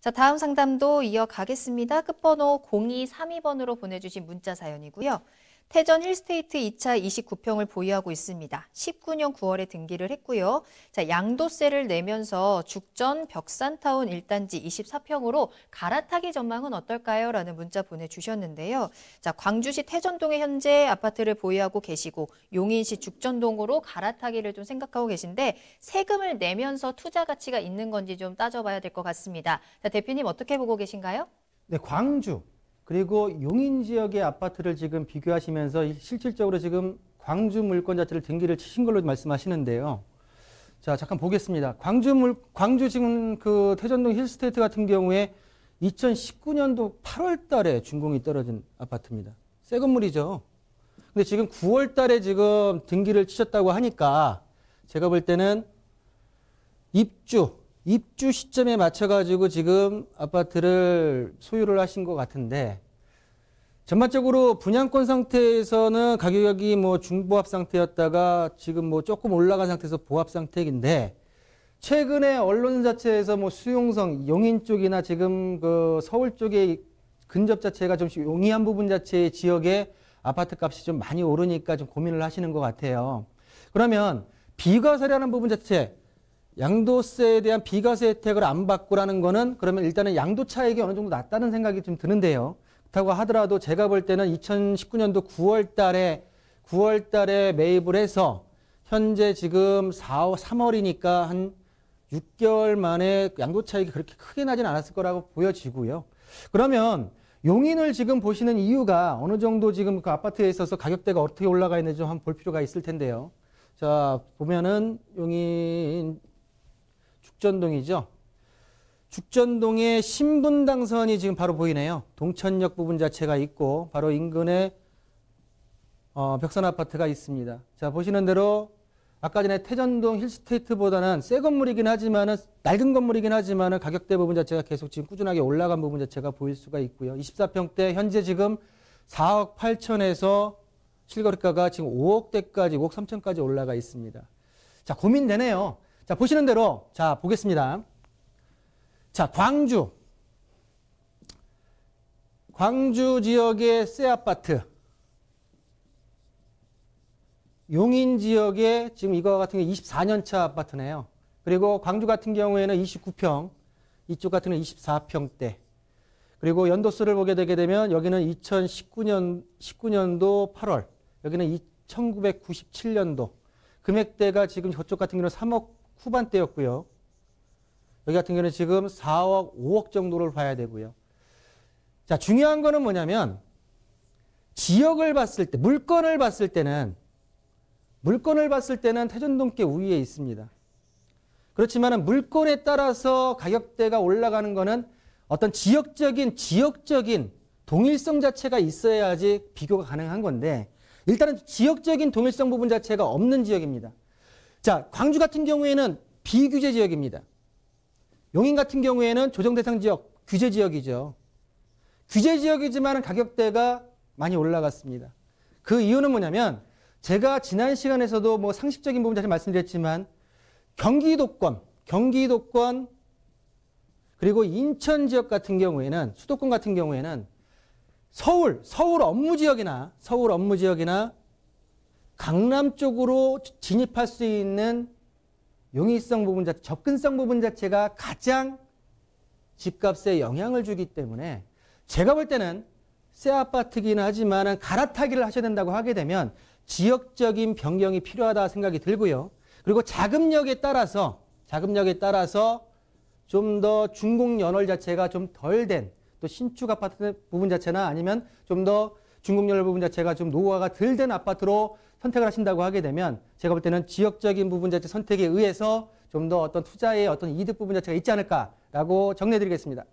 자, 다음 상담도 이어가겠습니다. 끝번호 0232번으로 보내주신 문자 사연이고요. 태전 힐스테이트 2차 29평을 보유하고 있습니다. 19년 9월에 등기를 했고요. 자, 양도세를 내면서 죽전 벽산타운 1단지 24평으로 갈아타기 전망은 어떨까요? 라는 문자 보내주셨는데요. 자, 광주시 태전동에 현재 아파트를 보유하고 계시고 용인시 죽전동으로 갈아타기를 좀 생각하고 계신데 세금을 내면서 투자 가치가 있는 건지 좀 따져봐야 될 것 같습니다. 자, 대표님 어떻게 보고 계신가요? 네, 광주 그리고 용인 지역의 아파트를 지금 비교하시면서 실질적으로 지금 광주 물건 자체를 등기를 치신 걸로 말씀하시는데요. 자, 잠깐 보겠습니다. 광주 지금 그 태전동 힐스테이트 같은 경우에 2019년도 8월 달에 준공이 떨어진 아파트입니다. 새 건물이죠. 근데 지금 9월 달에 지금 등기를 치셨다고 하니까 제가 볼 때는 입주 시점에 맞춰가지고 지금 아파트를 소유를 하신 것 같은데, 전반적으로 분양권 상태에서는 가격이 뭐 중보합 상태였다가 지금 뭐 조금 올라간 상태에서 보합 상태인데, 최근에 언론 자체에서 뭐 수용성, 용인 쪽이나 지금 그 서울 쪽의 근접 자체가 좀 용이한 부분 자체의 지역에 아파트 값이 좀 많이 오르니까 좀 고민을 하시는 것 같아요. 그러면 비과세라는 부분 자체, 양도세에 대한 비과세 혜택을 안 받고라는 거는 그러면 일단은 양도 차익이 어느 정도 낮다는 생각이 좀 드는데요. 그렇다고 하더라도 제가 볼 때는 2019년도 9월 달에 매입을 해서 현재 지금 3월이니까 한 6개월 만에 양도 차익이 그렇게 크게 나진 않았을 거라고 보여지고요. 그러면 용인을 지금 보시는 이유가 어느 정도 지금 그 아파트에 있어서 가격대가 어떻게 올라가 있는지 좀 한번 볼 필요가 있을 텐데요. 자, 보면은 용인 죽전동이죠. 죽전동의 신분당선이 지금 바로 보이네요. 동천역 부분 자체가 있고 바로 인근에 벽산 아파트가 있습니다. 자, 보시는 대로 아까 전에 태전동 힐스테이트보다는 새 건물이긴 하지만은 낡은 건물이긴 하지만은 가격대 부분 자체가 계속 지금 꾸준하게 올라간 부분 자체가 보일 수가 있고요. 24평대 현재 지금 4억 8천에서 실거래가가 지금 5억대까지 5억 3천까지 올라가 있습니다. 자, 고민되네요. 자, 보시는 대로 자, 보겠습니다. 자, 광주 지역의 새 아파트, 용인 지역의 지금 이거 같은 게 24년 차 아파트네요. 그리고 광주 같은 경우에는 29평, 이쪽 같은 경우는 24평대. 그리고 연도수를 보게 되게 되면 여기는 19년도 8월, 여기는 1997년도. 금액대가 지금 저쪽 같은 경우는 3억 후반대였고요. 여기 같은 경우는 지금 4억, 5억 정도를 봐야 되고요. 자, 중요한 거는 뭐냐면 지역을 봤을 때, 물건을 봤을 때는 태전동께 우위에 있습니다. 그렇지만 물건에 따라서 가격대가 올라가는 거는 어떤 지역적인 동일성 자체가 있어야지 비교가 가능한 건데 일단은 지역적인 동일성 부분 자체가 없는 지역입니다. 자, 광주 같은 경우에는 비규제 지역입니다. 용인 같은 경우에는 조정대상 지역, 규제 지역이죠. 규제 지역이지만 가격대가 많이 올라갔습니다. 그 이유는 뭐냐면 제가 지난 시간에서도 뭐 상식적인 부분 자체 말씀드렸지만 경기도권 그리고 인천 지역 같은 경우에는 수도권 같은 경우에는 서울 업무 지역이나 강남 쪽으로 진입할 수 있는 용이성 부분 자체, 접근성 부분 자체가 가장 집값에 영향을 주기 때문에 제가 볼 때는 새 아파트긴 하지만 갈아타기를 하셔야 된다고 하게 되면 지역적인 변경이 필요하다 생각이 들고요. 그리고 자금력에 따라서 좀 더 준공 연월 자체가 좀 덜 된 또 신축 아파트 부분 자체나 아니면 좀 더 준공 연월 부분 자체가 좀 노후화가 덜 된 아파트로 선택을 하신다고 하게 되면 제가 볼 때는 지역적인 부분 자체 선택에 의해서 좀 더 어떤 투자의 어떤 이득 부분 자체가 있지 않을까라고 정리해 드리겠습니다.